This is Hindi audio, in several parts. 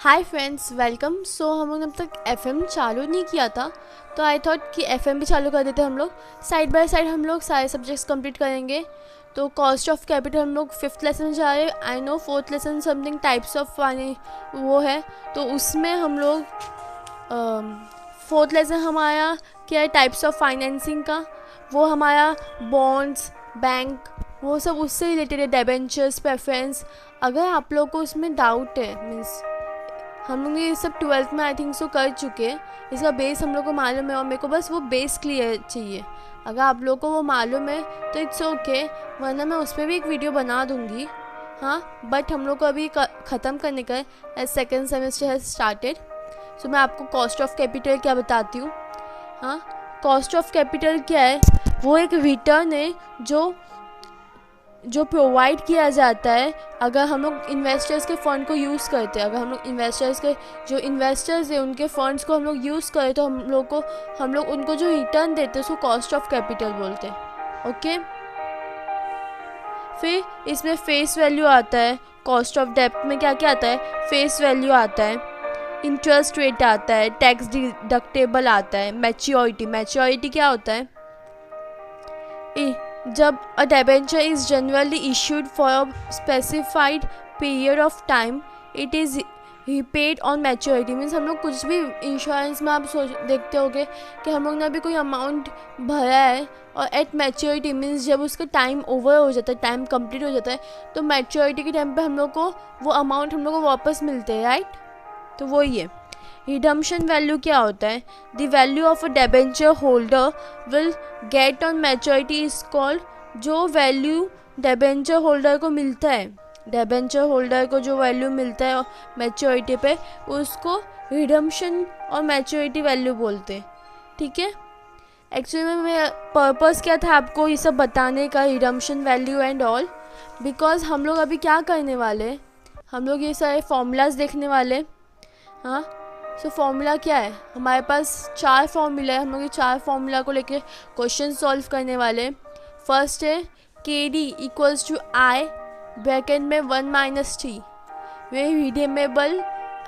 Hi friends, welcome. हम लोग ने अब तक एफएम चालू नहीं किया था, तो आई थॉट कि एफएम भी चालू कर देते हम लोग। साइड बाय साइड हम लोग सारे सब्जेक्ट्स कंप्लीट करेंगे। तो कॉस्ट ऑफ कैपिटल हम लोग 5th लेसन में जा रहे हैं। I know 4th lesson something types of वो है, तो उसमें हम लोग 4th लेसन हमारा क्या है, टाइप्स ऑफ फाइनेंसिंग का। वो हमारा बॉन्ड्स, बैंक, वो सब उससे रिलेटेड है, डिबेंचर्स, प्रेफरेंस। अगर आप लोग को उसमें डाउट है, मीन्स हम लोग ये सब 12th में आई थिंक सो कर चुके हैं, इसका बेस हम लोग को मालूम है और मेरे को बस वो बेस क्लियर चाहिए। अगर आप लोग को वो मालूम है तो इट्स ओके, वरना मैं उस पर भी एक वीडियो बना दूँगी। हाँ, बट हम लोग को अभी ख़त्म करने का है, सेकेंड सेमेस्टर हैज़ स्टार्टेड। सो मैं आपको कॉस्ट ऑफ कैपिटल क्या बताती हूँ। हाँ, कॉस्ट ऑफ कैपिटल क्या है? वो एक रिटर्न है जो प्रोवाइड किया जाता है अगर हम लोग इन्वेस्टर्स के फ़ंड को यूज़ करते हैं। अगर हम लोग इन्वेस्टर्स के जो इन्वेस्टर्स हैं उनके फंड्स को हम लोग यूज़ करें तो हम लोग उनको जो रिटर्न देते हैं उसको कॉस्ट ऑफ कैपिटल बोलते हैं। ओके, फिर इसमें फेस वैल्यू आता है। कॉस्ट ऑफ डेब्ट में क्या क्या आता है? फेस वैल्यू आता है, इंटरेस्ट रेट आता है, टैक्स डिडक्टेबल आता है, मैच्योरिटी क्या होता है? जब अ debenture is generally issued for a specified period of time, it is repaid on maturity. Means हम लोग कुछ भी इंश्योरेंस में आप देखते होगे कि हम लोग ने अभी कोई अमाउंट भरा है और एट मैच्योरिटी मीन्स जब उसका टाइम ओवर हो जाता है, टाइम कंप्लीट हो जाता है, तो मैच्योरिटी के टाइम पे हम लोग को वो अमाउंट हम लोग को वापस मिलते हैं, राइट? तो वही है। रिडम्पशन वैल्यू क्या होता है? The value of a debenture holder will get on maturity is called. जो वैल्यू डिबेंचर होल्डर को मिलता है, डिबेंचर होल्डर को जो वैल्यू मिलता है मैच्योरिटी पे, उसको रिडम्पशन और मैच्योरिटी वैल्यू बोलते हैं। ठीक है, एक्चुअली में मेरा पर्पस क्या था आपको ये सब बताने का, redemption value and all, because हम लोग अभी क्या करने वाले, हम लोग ये सारे फॉर्मूलाज देखने वाले। हाँ, सो फॉर्मूला क्या है? हमारे पास 4 फॉर्मूला है, हम लोग ये 4 फॉर्मूला को लेके क्वेश्चन सॉल्व करने वाले। फर्स्ट है K D equals to I bracket में 1 माइनस टी, वे redeemable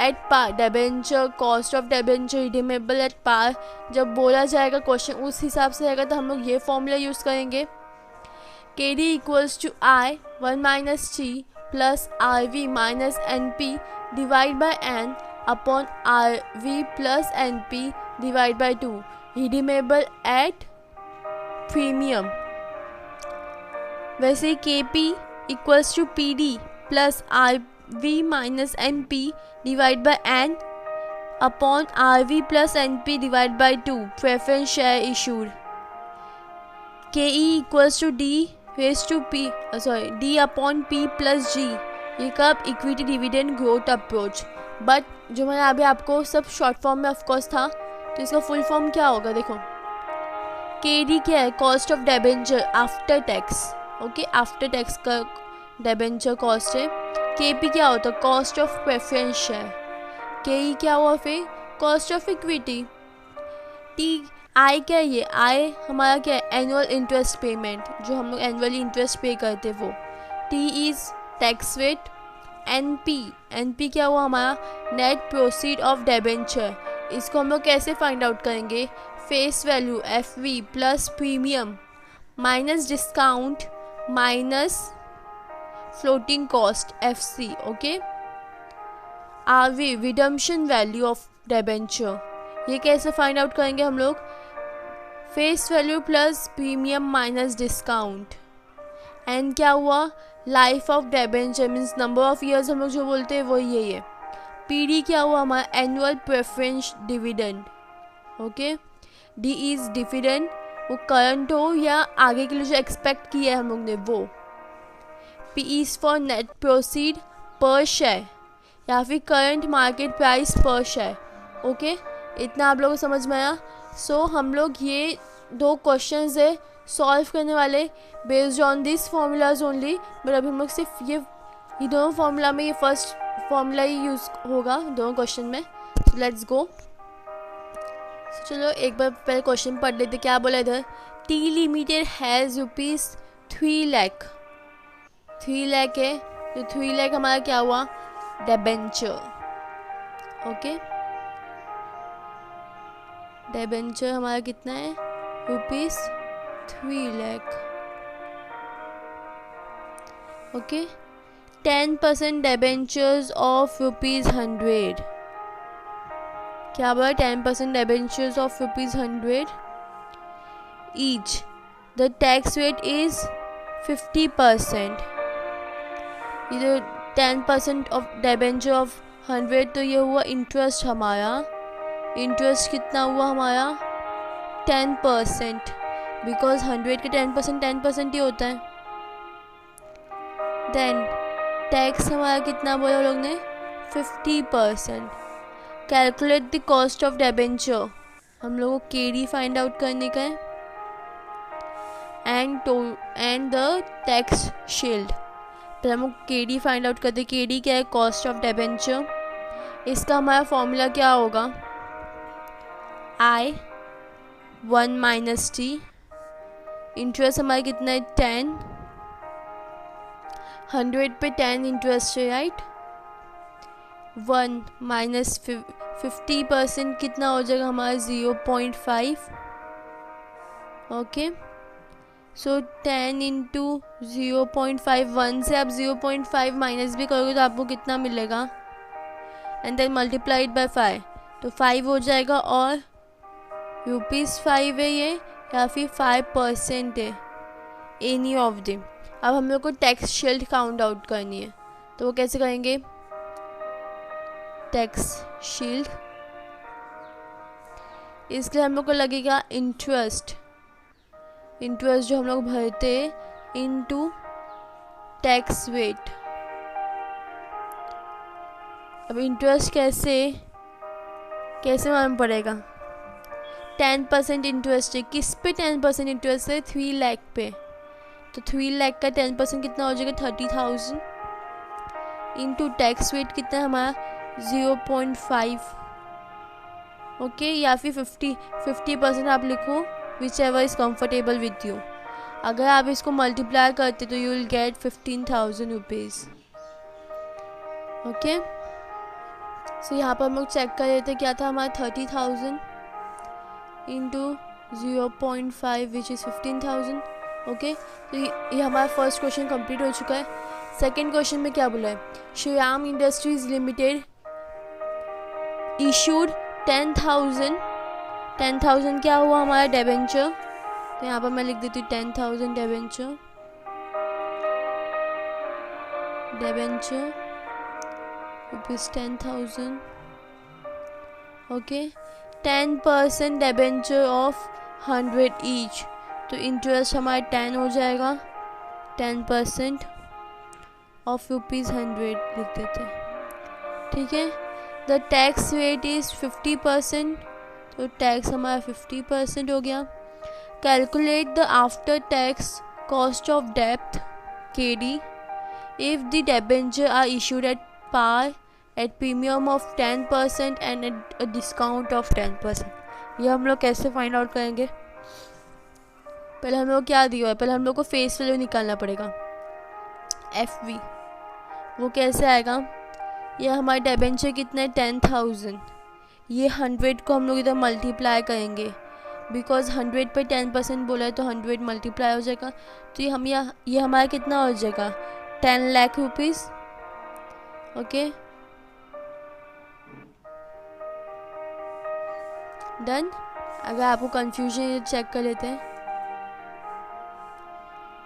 at par. Debenture, cost of debenture redeemable at par जब बोला जाएगा क्वेश्चन उस हिसाब से रहेगा, तो हम लोग ये फॉर्मूला यूज़ करेंगे। K D equals to I 1 minus T plus R V minus N P divide by N upon R V plus N P divide by 2, redeemable at premium. वैसे ही K P equals to P D plus R V minus N P divide by N upon R V plus N P divide by 2, preference share issued. K E equals to D raise to P D upon P plus जी, ये कब? Equity dividend growth approach. But जो मैंने अभी आपको सब शॉर्ट फॉर्म में ऑफकोर्स था, तो इसका फुल फॉर्म क्या होगा? देखो, के डी क्या है? Cost of debenture after tax. Okay, after tax का डिबेंचर कॉस्ट है। के पी क्या होता है? Cost of preference share. के ई क्या हुआ फिर? Cost of equity. T I क्या है? ये आई हमारा क्या है? एनुअल इंटरेस्ट पेमेंट, जो हम लोग एनुअली इंटरेस्ट पे करते वो। T is tax rate. N P क्या हुआ हमारा? Net proceed of debenture. इसको हम लोग कैसे फाइंड आउट करेंगे? Face value F V plus premium minus discount minus floating cost F C. Okay, R V redemption value of debenture, ये कैसे फाइंड आउट करेंगे हम लोग? Face value plus premium minus discount. N क्या हुआ? Life of debenture means number of years हम लोग जो बोलते हैं वो यही है। पी डी क्या हुआ हमारा? Annual preference dividend. Okay, D is dividend, वो करंट हो या आगे के लिए जो एक्सपेक्ट किया है हम लोग ने वो। P is for net proceed पर शेयर या फिर करंट मार्केट प्राइस पर शेयर। ओके, इतना आप लोगों को समझ में आया? सो हम लोग ये 2 क्वेश्चंस है सॉल्व करने वाले based on this formulas only. But अभी हम लोग सिर्फ ये दोनों फॉर्मूला में ये फर्स्ट फॉर्मूला ही यूज़ होगा दोनों क्वेश्चन में। Let's go. चलो एक बार पहले क्वेश्चन पढ़ लेते, क्या बोला इधर? T limited has rupees 3 lakh. 3 lakh है, तो 3 लाख हमारा क्या हुआ? डिबेंचर। ओके, डिबेंचर हमारा कितना है, ₹3 लाख। Okay, 10% debentures of ₹100। क्या बोला, 10% debentures of ₹100 each, the tax rate is 50%। ये जो 10% ऑफ डिबेंचर ऑफ 100, तो ये हुआ इंटरेस्ट हमारा। इंटरेस्ट कितना हुआ हमारा, 10%, बिकॉज 100 के 10% ही होता है। देन टैक्स हमारा कितना बोला लोग ने, 50%। Calculate the cost of debenture, हम लोगों को केडी फाइंड आउट करने का है, एंड द टैक्स शील्ड। फिर हम लोग केडी फाइंड आउट करते, केडी क्या है, कॉस्ट ऑफ डिबेंचर। इसका हमारा फॉर्मूला क्या होगा, I1 माइनस टी, इंटरेस्ट हमारा कितना है 10, 100 पे 10 इंटरेस्ट है, राइट। 1 माइनस 50% कितना हो जाएगा हमारा 0.5। ओके, सो 10 इंटू 0.5, 1 से आप 0.5 माइनस भी करोगे तो आपको कितना मिलेगा, एंड देन मल्टीप्लाइड बाय 5, तो 5 हो जाएगा। और ₹5 है ये, या फिर 5% है, एनी ऑफ देम। अब हम लोग को टैक्स शील्ड काउंट आउट करनी है, तो वो कैसे करेंगे, टैक्स शील्ड, इसके लिए हम लोग को लगेगा इंटरेस्ट जो हम लोग भरते इनटू टैक्स रेट। अब इंटरेस्ट कैसे मालूम पड़ेगा, 10% इंटरेस्ट है, किस पे 10% इंटरेस्ट है, 3 लाख पे, तो 3 लाख का 10% कितना हो जाएगा, 30,000 इंटू टैक्स रेट कितना है हमारा 0.5। ओके, या फिर 50% आप लिखो, whichever is comfortable with you. अगर आप इसको मल्टीप्लाई करते तो you will get 15,000 rupees. Okay, so यहाँ पर हम लोग चेक कर लेते क्या था हमारा, 30,000 इंटू 0.5 विच इज़ 15,000। ओके, तो ये हमारा फर्स्ट क्वेश्चन कंप्लीट हो चुका है। सेकेंड क्वेश्चन में क्या बोला है, श्रीराम इंडस्ट्रीज लिमिटेड इशूड 10,000 क्या हुआ हमारा डिबेंचर, तो यहाँ पर मैं लिख देती हूँ 10,000 debenture rupees 10,000। Okay, 10% debenture of 100 each, तो इंटरेस्ट हमारा 10 हो जाएगा, 10% ऑफ ₹100 लिख देते हैं, ठीक है। द टैक्स रेट इज़ 50%, तो टैक्स हमारा 50% हो गया। Calculate the after tax cost of डेब्ट KD if the debenture are issued at par at premium of 10% and at a discount of 10%। ये हम लोग कैसे फाइंड आउट करेंगे, पहले हम लोग क्या दिया है, पहले हम लोग को फेस वैल्यू निकालना पड़ेगा FV। वो कैसे आएगा, ये हमारा डिबेंचर कितना है 10,000, ये 100 को हम लोग इधर मल्टीप्लाई करेंगे, बिकॉज 100 पे 10% बोला है तो 100 मल्टीप्लाई हो जाएगा, तो ये हमारा कितना हो जाएगा 10 लाख रुपीज़। Okay, done. अगर आपको कंफ्यूजन चेक कर लेते हैं,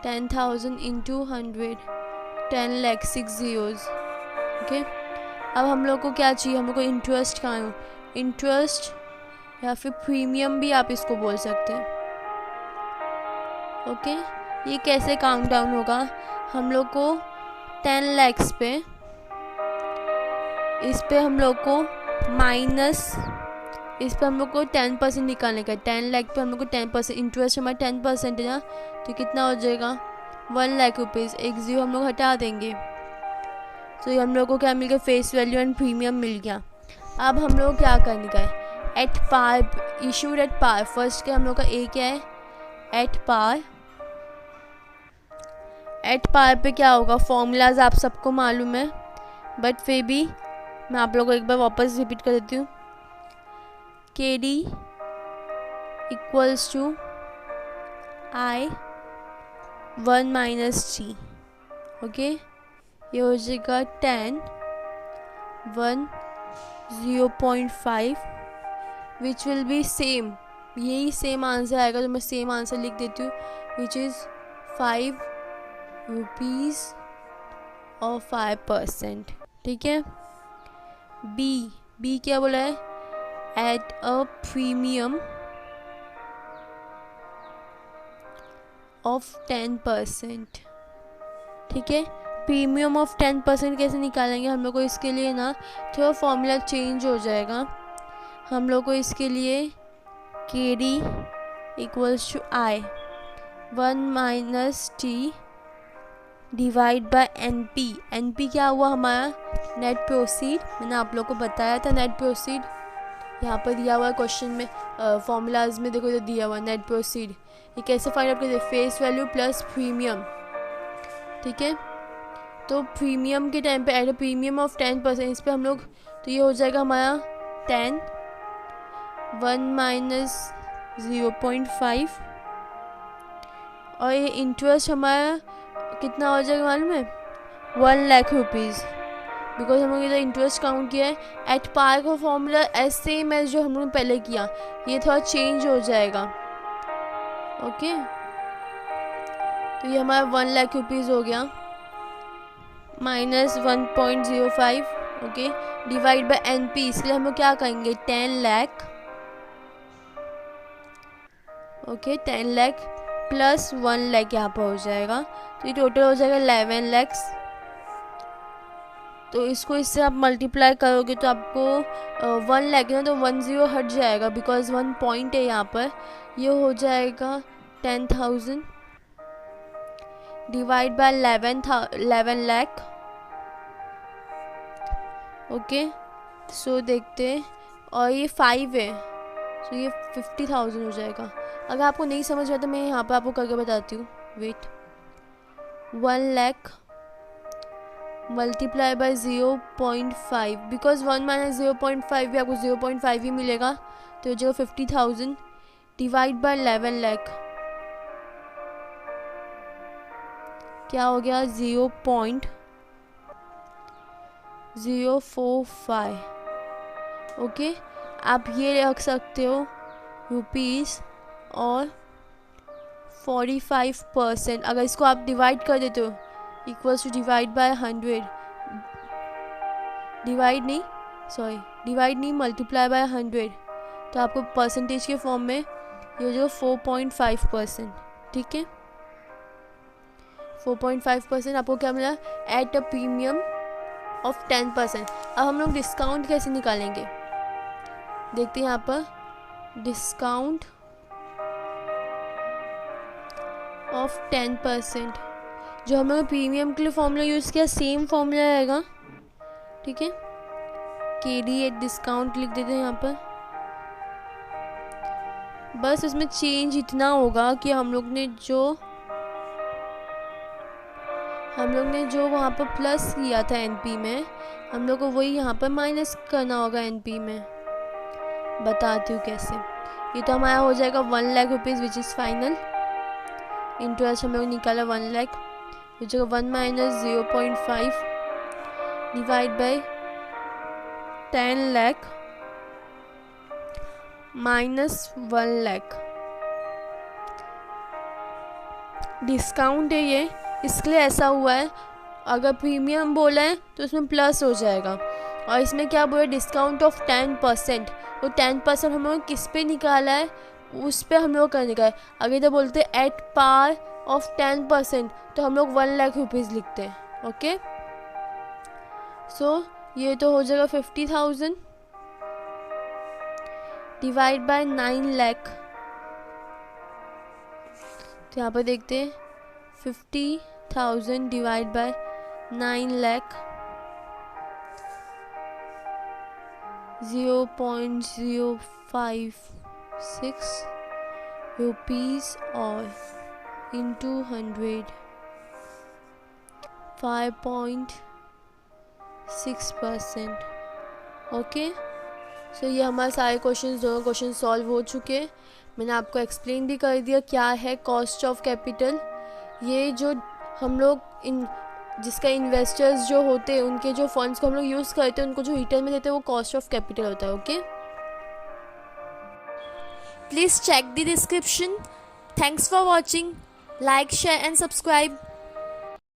10,000 इंटू 100, 10 लाख 6 zeros। ओके, अब हम लोग को क्या चाहिए, हम लोग को इंटरेस्ट कहाँ है, इंटरेस्ट या फिर प्रीमियम भी आप इसको बोल सकते हैं। ओके, ये कैसे काउंट डाउन होगा, हम लोग को 10 लाख पे, इस पे हम लोग को माइनस, इस पे हम लोग को 10% निकालने का, 10 लाख पे हम लोग को 10%, इंटरेस्ट हमारा 10% है ना, तो कितना हो जाएगा 1 लाख रुपीज़, एक जीरो हम लोग हटा देंगे, तो ये हम लोग को क्या मिल गया, फेस वैल्यू एंड प्रीमियम मिल गया। अब हम लोग क्या करने का है, at par, issued at par, first क्या हम लोग का ए क्या है, एट पार। एट पार पे क्या होगा, फॉर्मूलाज आप सबको मालूम है, बट फिर भी मैं आप लोगों को एक बार वापस रिपीट कर देती हूँ। KD equals to I 1 minus T। Okay, ये हो जाएगा 10 1 0.5 विच विल बी सेम, यही सेम आंसर आएगा। तो मैं सेम आंसर लिख देती हूँ विच इज़ 5 रुपीज़ और 5%। ठीक है। बी क्या बोला है? At a premium of 10%। ठीक है, प्रीमियम ऑफ 10% कैसे निकालेंगे? हम लोग को इसके लिए ना थोड़ा फॉर्मूला चेंज हो जाएगा। हम लोग को इसके लिए KD equals to I 1 minus T divide by NP क्या हुआ हमारा? Net proceed. मैंने आप लोग को बताया था नेट प्रोसीड, यहाँ पर दिया हुआ है क्वेश्चन में, फॉर्मूलाज में देखो, इधर दिया हुआ नेट प्रोसीड। ये कैसे फाइंड आउट करते? Face value plus premium. ठीक है, तो प्रीमियम के टाइम पे एट अ प्रीमियम ऑफ 10%, इस पर हम लोग, तो ये हो जाएगा हमारा 10 1 माइनस 0.5 और ये इंटरेस्ट हमारा कितना हो जाएगा मालूम है? 1 लाख रुपीज़, बिकॉज हम लोग इधर इंटरेस्ट काउंट किया है। एट पार का फॉर्मूला सेम है जो हम लोग ने पहले किया, ये थोड़ा चेंज हो जाएगा। ओके, तो ये हमारा 1 लाख रुपीज़ हो गया minus 1.05। Okay, divide by NP, इसलिए हम लोग क्या करेंगे? 10 लाख। ओके, 10 लाख प्लस 1 लाख यहाँ पर हो जाएगा, तो ये टोटल हो जाएगा 11 लैक्स। तो इसको इससे आप मल्टीप्लाई करोगे तो आपको 1 लाख ना, तो 1 0 हट जाएगा बिकॉज 1 पॉइंट है यहाँ पर। ये हो जाएगा 10,000 डिवाइड बाय 11 लाख। ओके, सो देखते हैं, और ये 5 है, सो ये 50,000 हो जाएगा। अगर आपको नहीं समझ आया तो मैं यहाँ पर आपको करके बताती हूँ। Wait, 1 lakh multiply by 0.5, because 1 minus 0.5 भी आपको 0.5 ही मिलेगा, तो जो 50,000 डिवाइड बाय 11 लाख क्या हो गया? 0.045। ओके, आप ये रख सकते हो रुपीज़ और 45%। अगर इसको आप डिवाइड कर देते हो equals to divide by 100, divide नहीं मल्टीप्लाई बाय 100, तो आपको परसेंटेज के फॉर्म में ये जो 4.5%। ठीक है, 4.5% आपको क्या मिला? At a premium of 10%। अब हम लोग डिस्काउंट कैसे निकालेंगे देखते हैं। यहाँ पर डिस्काउंट ऑफ 10%, जो हम लोग प्रीमियम के लिए फॉर्मूला यूज़ किया सेम फॉर्मूला रहेगा। ठीक है, KD एट डिस्काउंट लिख देते हैं यहाँ पर। बस इसमें चेंज इतना होगा कि हम लोग ने जो वहाँ पर प्लस किया था NP में, हम लोग को वही यहाँ पर माइनस करना होगा NP में। बताती हूँ कैसे। ये तो हमारा हो जाएगा 1 lakh rupees which is final. Interest हम लोग निकाला 1 लाख, विच 1 minus 0.5 divide by 10 lakh minus 1 lakh. Discount है ये, इसलिए ऐसा हुआ है। अगर प्रीमियम बोला है तो उसमें प्लस हो जाएगा, और इसमें क्या बोला? Discount of 10%। तो 10% हम लोग किस पे निकाला है? उस पे हम लोग करने का है। अगर इधर बोलते हैं एट पार ऑफ 10%, तो हम लोग 1 लाख रुपीज़ लिखते हैं। ओके, सो ये तो हो जाएगा 50,000 डिवाइड बाय 9 लाख। तो यहाँ पर देखते हैं 50,000 डिवाइड बाय 9 लाख 0.056 रुपीज़ और इंटू 100 5.6%। ओके, सो ये हमारे सारे क्वेश्चंस, दोनों क्वेश्चन सॉल्व हो चुके हैं। मैंने आपको एक्सप्लेन भी कर दिया क्या है कॉस्ट ऑफ कैपिटल। ये जो हम लोग जिसका इन्वेस्टर्स जो होते हैं उनके जो फंड्स को हम लोग यूज़ करते हैं, उनको जो रिटर्न में देते हैं, वो कॉस्ट ऑफ कैपिटल होता है। Okay, please check the description. Thanks for watching, like share and subscribe.